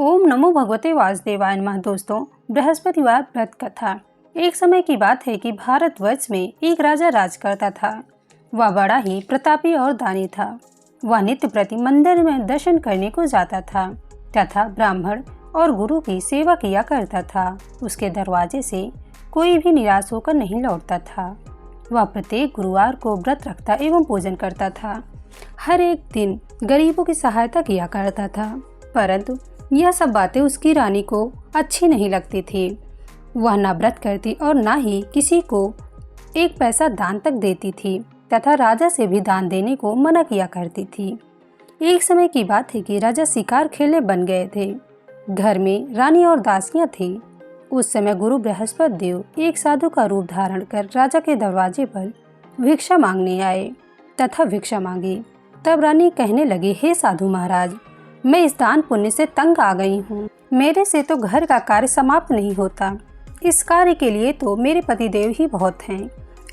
ओम नमो भगवते वासुदेवाय नमः। दोस्तों, बृहस्पतिवार व्रत कथा। एक समय की बात है कि भारतवर्ष में एक राजा राज करता था। वह बड़ा ही प्रतापी और दानी था। वह नित्य प्रति मंदिर में दर्शन करने को जाता था तथा ब्राह्मण और गुरु की सेवा किया करता था। उसके दरवाजे से कोई भी निराश होकर नहीं लौटता था। वह प्रत्येक गुरुवार को व्रत रखता एवं पूजन करता था। हर एक दिन गरीबों की सहायता किया करता था, परंतु यह सब बातें उसकी रानी को अच्छी नहीं लगती थी। वह न व्रत करती और न ही किसी को एक पैसा दान तक देती थी तथा राजा से भी दान देने को मना किया करती थी। एक समय की बात है कि राजा शिकार खेलने बन गए थे। घर में रानी और दासियां थी। उस समय गुरु बृहस्पति देव एक साधु का रूप धारण कर राजा के दरवाजे पर भिक्षा मांगने आए तथा भिक्षा मांगी। तब रानी कहने लगी, हे साधु महाराज, मैं इस दान पुण्य से तंग आ गई हूँ। मेरे से तो घर का कार्य समाप्त नहीं होता। इस कार्य के लिए तो मेरे पतिदेव ही बहुत हैं।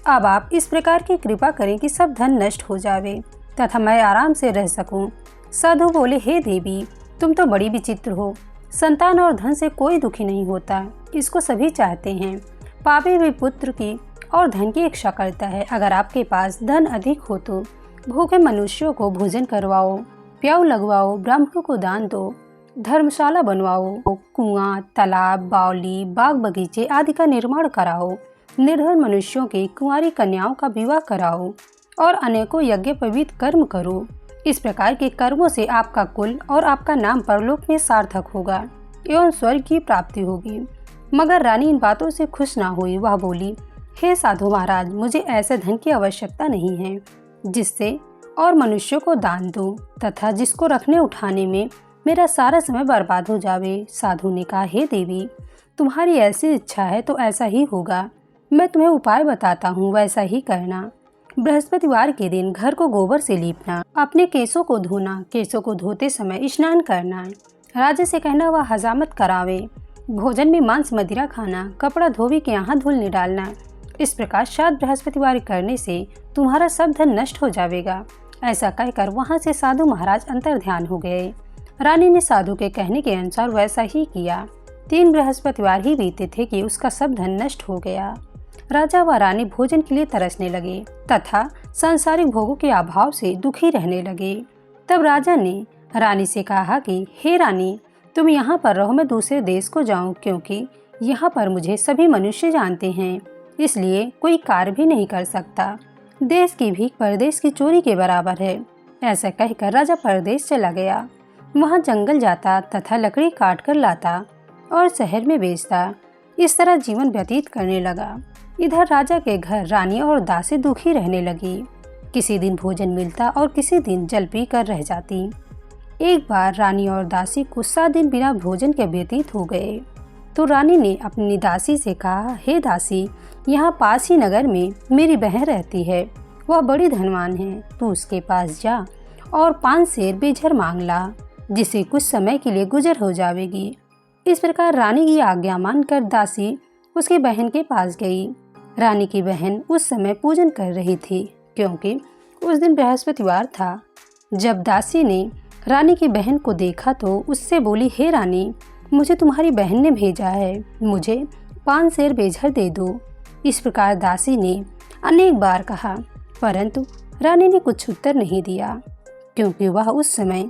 अब आप इस प्रकार की कृपा करें कि सब धन नष्ट हो जावे तथा मैं आराम से रह सकूं। साधु बोले, हे देवी, तुम तो बड़ी विचित्र हो। संतान और धन से कोई दुखी नहीं होता, इसको सभी चाहते हैं। पापी भी पुत्र की और धन की इच्छा करता है। अगर आपके पास धन अधिक हो तो भूखे मनुष्यों को भोजन करवाओ, प्याऊ लगवाओ, ब्राह्मणों को दान दो, धर्मशाला बनवाओ, कुआं, तालाब, बावली, बाग बगीचे आदि का निर्माण कराओ, निर्धन मनुष्यों की कुंवारी कन्याओं का विवाह कराओ और अनेकों यज्ञ पवित्र कर्म करो। इस प्रकार के कर्मों से आपका कुल और आपका नाम परलोक में सार्थक होगा एवं स्वर्ग की प्राप्ति होगी। मगर रानी इन बातों से खुश ना हुई। वह बोली, हे साधु महाराज, मुझे ऐसे धन की आवश्यकता नहीं है जिससे और मनुष्यों को दान दूं तथा जिसको रखने उठाने में मेरा सारा समय बर्बाद हो जावे। साधु ने कहा, हे देवी, तुम्हारी ऐसी इच्छा है तो ऐसा ही होगा। मैं तुम्हें उपाय बताता हूँ, वैसा ही करना। बृहस्पतिवार के दिन घर को गोबर से लीपना, अपने केसों को धोना, केसों को धोते समय स्नान करना, राजा से कहना वह हजामत करावे, भोजन में मांस मदिरा खाना, कपड़ा धोबी के यहाँ धूल नहीं डालना। इस प्रकार 7 बृहस्पतिवार करने से तुम्हारा सब धन नष्ट हो जाएगा। ऐसा कहकर वहां से साधु महाराज अंतर ध्यान हो गए। रानी ने साधु के कहने के अनुसार वैसा ही किया। 3 बृहस्पतिवार ही बीते थे कि उसका सब धन नष्ट हो गया। राजा व रानी भोजन के लिए तरसने लगे तथा सांसारिक भोगों के अभाव से दुखी रहने लगे। तब राजा ने रानी से कहा कि हे रानी, तुम यहाँ पर रहो, मैं दूसरे देश को जाऊँ, क्योंकि यहाँ पर मुझे सभी मनुष्य जानते हैं, इसलिए कोई कार्य भी नहीं कर सकता। देश की भीख परदेश की चोरी के बराबर है। ऐसा कहकर राजा परदेश चला गया। वहाँ जंगल जाता तथा लकड़ी काट कर लाता और शहर में बेचता। इस तरह जीवन व्यतीत करने लगा। इधर राजा के घर रानी और दासी दुखी रहने लगी। किसी दिन भोजन मिलता और किसी दिन जल पी कर रह जाती। एक बार रानी और दासी को 7 दिन बिना भोजन के व्यतीत हो गए तो रानी ने अपनी दासी से कहा, हे दासी, यहाँ पास ही नगर में मेरी बहन रहती है। वह बड़ी धनवान है। तू उसके पास जा और 5 सेर बेझर मांग ला, जिसे कुछ समय के लिए गुजर हो जाएगी। इस प्रकार रानी की आज्ञा मानकर दासी उसकी बहन के पास गई। रानी की बहन उस समय पूजन कर रही थी, क्योंकि उस दिन बृहस्पतिवार था। जब दासी ने रानी की बहन को देखा तो उससे बोली, हे रानी, मुझे तुम्हारी बहन ने भेजा है, मुझे 5 सेर बेझर दे दो। इस प्रकार दासी ने अनेक बार कहा, परंतु रानी ने कुछ उत्तर नहीं दिया, क्योंकि वह उस समय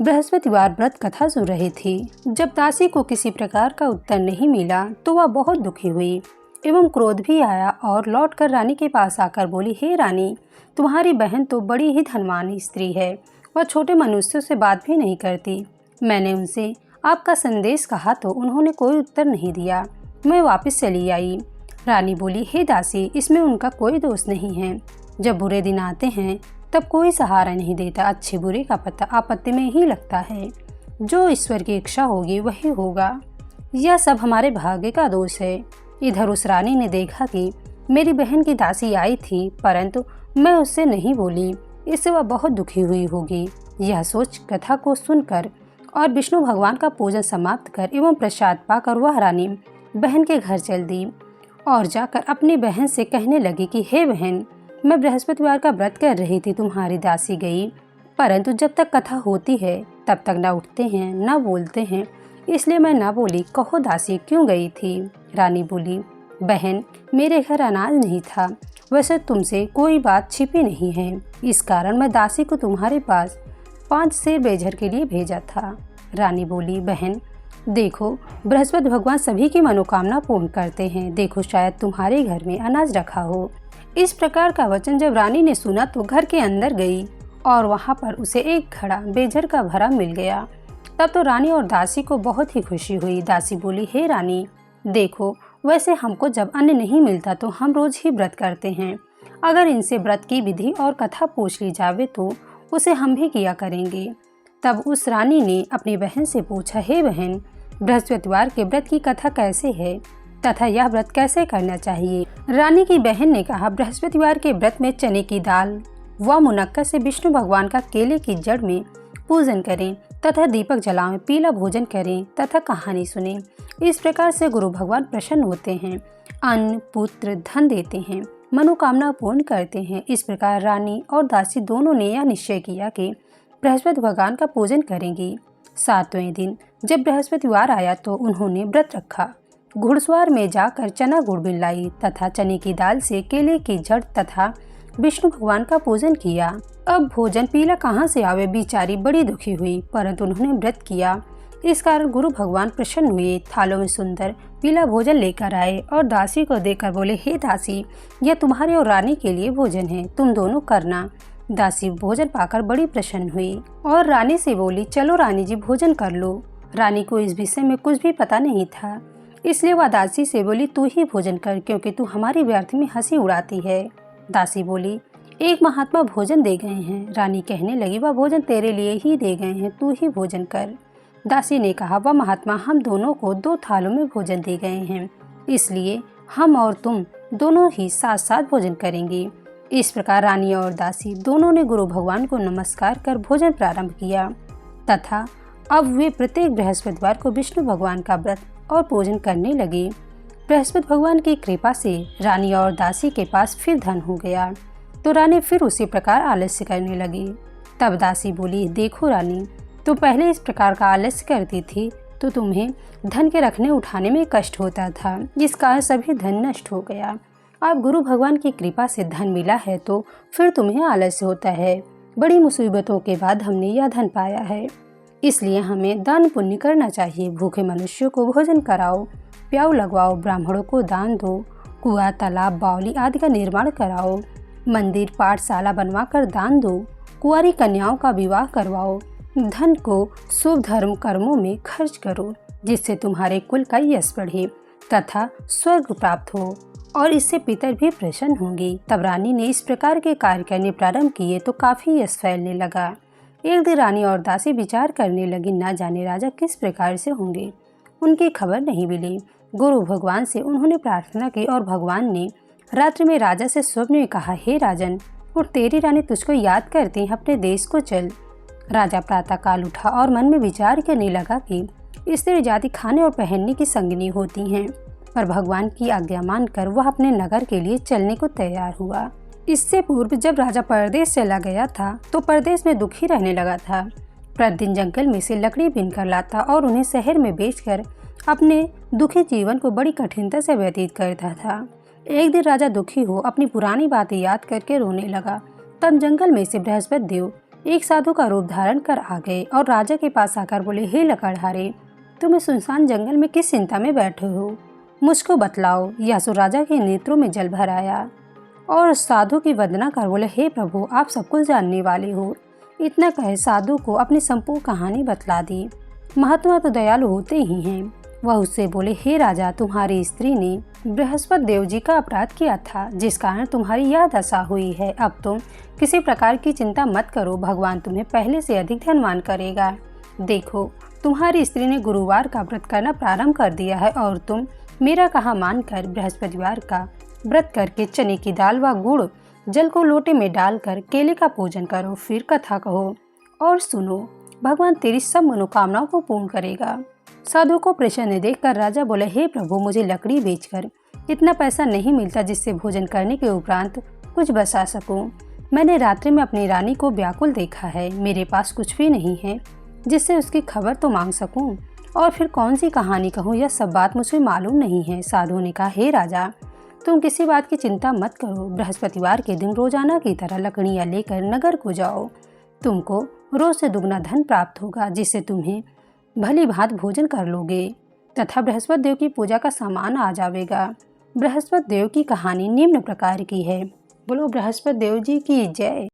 बृहस्पतिवार व्रत कथा सुन रही थी। जब दासी को किसी प्रकार का उत्तर नहीं मिला तो वह बहुत दुखी हुई एवं क्रोध भी आया और लौटकर रानी के पास आकर बोली, हे रानी, तुम्हारी बहन तो बड़ी ही धनवान स्त्री है। वह छोटे मनुष्यों से बात भी नहीं करती। मैंने उनसे आपका संदेश कहा तो उन्होंने कोई उत्तर नहीं दिया। मैं वापस चली आई। रानी बोली, हे दासी, इसमें उनका कोई दोष नहीं है। जब बुरे दिन आते हैं तब कोई सहारा नहीं देता। अच्छे बुरे का पता आपत्ति में ही लगता है। जो ईश्वर की इच्छा होगी वही होगा। यह सब हमारे भाग्य का दोष है। इधर उस रानी ने देखा कि मेरी बहन की दासी आई थी, परंतु मैं उससे नहीं बोली, इससे वह बहुत दुखी हुई होगी। यह सोच कथा को सुनकर और विष्णु भगवान का पूजन समाप्त कर एवं प्रसाद पाकर वह रानी बहन के घर चल दी और जाकर अपनी बहन से कहने लगी कि हे बहन, मैं बृहस्पतिवार का व्रत कर रही थी, तुम्हारी दासी गई, परंतु जब तक कथा होती है तब तक न उठते हैं न बोलते हैं इसलिए मैं ना बोली। कहो दासी क्यों गई थी? रानी बोली, बहन मेरे घर अनाज नहीं था। वैसे तुमसे कोई बात छिपी नहीं है, इस कारण मैं दासी को तुम्हारे पास 5 सेर बेझर के लिए भेजा था। रानी बोली, बहन देखो बृहस्पति भगवान सभी की मनोकामना पूर्ण करते हैं। देखो शायद तुम्हारे घर में अनाज रखा हो। इस प्रकार का वचन जब रानी ने सुना तो घर के अंदर गई और वहाँ पर उसे एक घड़ा बेझर का भरा मिल गया। तब तो रानी और दासी को बहुत ही खुशी हुई। दासी बोली, हे रानी देखो वैसे हमको जब अन्न नहीं मिलता तो हम रोज ही व्रत करते हैं। अगर इनसे व्रत की विधि और कथा पूछ ली जावे तो उसे हम भी किया करेंगे। तब उस रानी ने अपनी बहन से पूछा, हे बहन बृहस्पतिवार के व्रत की कथा कैसे है तथा यह व्रत कैसे करना चाहिए? रानी की बहन ने कहा, बृहस्पतिवार के व्रत में चने की दाल व मुनक्का से विष्णु भगवान का केले की जड़ में पूजन करें तथा दीपक जलाएं, पीला भोजन करें तथा कहानी सुनें। इस प्रकार से गुरु भगवान प्रसन्न होते हैं, अन्न पुत्र धन देते हैं, मनोकामना पूर्ण करते हैं। इस प्रकार रानी और दासी दोनों ने यह निश्चय किया कि बृहस्पति भगवान का पूजन करेंगी। 7वें दिन जब बृहस्पतिवार आया तो उन्होंने व्रत रखा। घुड़सवार में जाकर चना गुड़ मिलाई तथा चने की दाल से केले की जड़ तथा विष्णु भगवान का पूजन किया। अब भोजन पीला कहाँ से आवे, बेचारी बड़ी दुखी हुई, परंतु उन्होंने व्रत किया। इस कारण गुरु भगवान प्रसन्न हुए, थालों में सुंदर पीला भोजन लेकर आए और दासी को देकर बोले, हे दासी यह तुम्हारे और रानी के लिए भोजन है, तुम दोनों करना। दासी भोजन पाकर बड़ी प्रसन्न हुई और रानी से बोली, चलो रानी जी भोजन कर लो। रानी को इस विषय में कुछ भी पता नहीं था, इसलिए वह दासी से बोली, तू ही भोजन कर क्योंकि तू हमारी व्यर्थ में हंसी उड़ाती है। दासी बोली, एक महात्मा भोजन दे गए हैं। रानी कहने लगी, वह भोजन तेरे लिए ही दे गए हैं, तू ही भोजन कर। दासी ने कहा, वह महात्मा हम दोनों को 2 थालों में भोजन दे गए हैं, इसलिए हम और तुम दोनों ही साथ साथ भोजन करेंगे। इस प्रकार रानी और दासी दोनों ने गुरु भगवान को नमस्कार कर भोजन प्रारंभ किया तथा अब वे प्रत्येक बृहस्पतिवार को विष्णु भगवान का व्रत और पूजन करने लगे। बृहस्पति भगवान की कृपा से रानी और दासी के पास फिर धन हो गया तो रानी फिर उसी प्रकार आलस्य करने लगी। तब दासी बोली, देखो रानी तुम पहले इस प्रकार का आलस्य करती थी तो तुम्हें धन के रखने उठाने में कष्ट होता था, जिस कारण सभी धन नष्ट हो गया। अब गुरु भगवान की कृपा से धन मिला है तो फिर तुम्हें आलस्य होता है। बड़ी मुसीबतों के बाद हमने यह धन पाया है, इसलिए हमें दान पुण्य करना चाहिए। भूखे मनुष्यों को भोजन कराओ, प्याऊ लगवाओ, ब्राह्मणों को दान दो, कुआं तालाब बावली आदि का निर्माण कराओ, मंदिर पाठशाला बनवा कर दान दो, कुंवारी कन्याओं का विवाह करवाओ, धन को शुभ धर्म कर्मों में खर्च करो, जिससे तुम्हारे कुल का यश बढ़े तथा स्वर्ग प्राप्त हो और इससे पितर भी प्रसन्न होंगे। तब रानी ने इस प्रकार के कार्य करने प्रारंभ किए तो काफी यश फैलने लगा। एक दिन रानी और दासी विचार करने लगी, न जाने राजा किस प्रकार से होंगे, उनकी खबर नहीं मिली। गुरु भगवान से उन्होंने प्रार्थना की और भगवान ने रात्रि में राजा से स्वप्न में कहा, हे राजन और तेरी रानी तुझको याद करती है, अपने देश को चल। राजा प्रातः काल उठा और मन में विचार करने लगा कि स्त्री जाति खाने और पहनने की संगिनी होती हैं, पर भगवान की आज्ञा मानकर वह अपने नगर के लिए चलने को तैयार हुआ। इससे पूर्व जब राजा परदेश चला गया था तो परदेश में दुखी रहने लगा था। प्रतिदिन जंगल में से लकड़ी बीनकर लाता और उन्हें शहर में बेचकर अपने दुखी जीवन को बड़ी कठिनता से व्यतीत करता था। एक दिन राजा दुखी हो अपनी पुरानी बातें याद करके रोने लगा। तब जंगल में से बृहस्पति देव एक साधु का रूप धारण कर आ गए और राजा के पास आकर बोले, हे लकड़हारे तुम इस सुनसान जंगल में किस चिंता में बैठे हो, मुझको बतलाओ। यह सो राजा के नेत्रों में जल भर आया और साधु की वंदना कर बोले, हे प्रभु आप सब कुछ जानने वाले हो। इतना कहे साधु को अपनी संपूर्ण कहानी बतला दी। महात्मा तो दयालु होते ही हैं। वह उससे बोले, हे राजा तुम्हारी स्त्री ने बृहस्पति देव जी का अपराध किया था, जिस कारण तुम्हारी यह दशा हुई है। अब तुम किसी प्रकार की चिंता मत करो, भगवान तुम्हें पहले से अधिक धनवान करेगा। देखो तुम्हारी स्त्री ने गुरुवार का व्रत करना प्रारंभ कर दिया है और तुम मेरा कहा मानकर बृहस्पतिवार का व्रत करके चने की दाल व गुड़ जल को लोटे में डालकर केले का पूजन करो, फिर कथा कहो और सुनो, भगवान तेरी सब मनोकामनाओं को पूर्ण करेगा। साधु को प्रसन्न देखकर राजा बोले, हे प्रभु मुझे लकड़ी बेचकर इतना पैसा नहीं मिलता जिससे भोजन करने के उपरांत कुछ बचा सकूं। मैंने रात्रि में अपनी रानी को व्याकुल देखा है, मेरे पास कुछ भी नहीं है जिससे उसकी खबर तो मांग सकूं। और फिर कौन सी कहानी कहूँ, यह सब बात मुझे मालूम नहीं है। साधु ने कहा, हे राजा, तुम किसी बात की चिंता मत करो। बृहस्पतिवार के दिन रोजाना की तरह लकड़ियाँ लेकर नगर को जाओ। तुमको रोज से दुगना धन प्राप्त होगा, जिससे तुम्हें भली भांति भोजन कर लोगे तथा बृहस्पति देव की पूजा का सामान आ जाएगा। बृहस्पति देव की कहानी निम्न प्रकार की है। बोलो बृहस्पति देव जी की जय।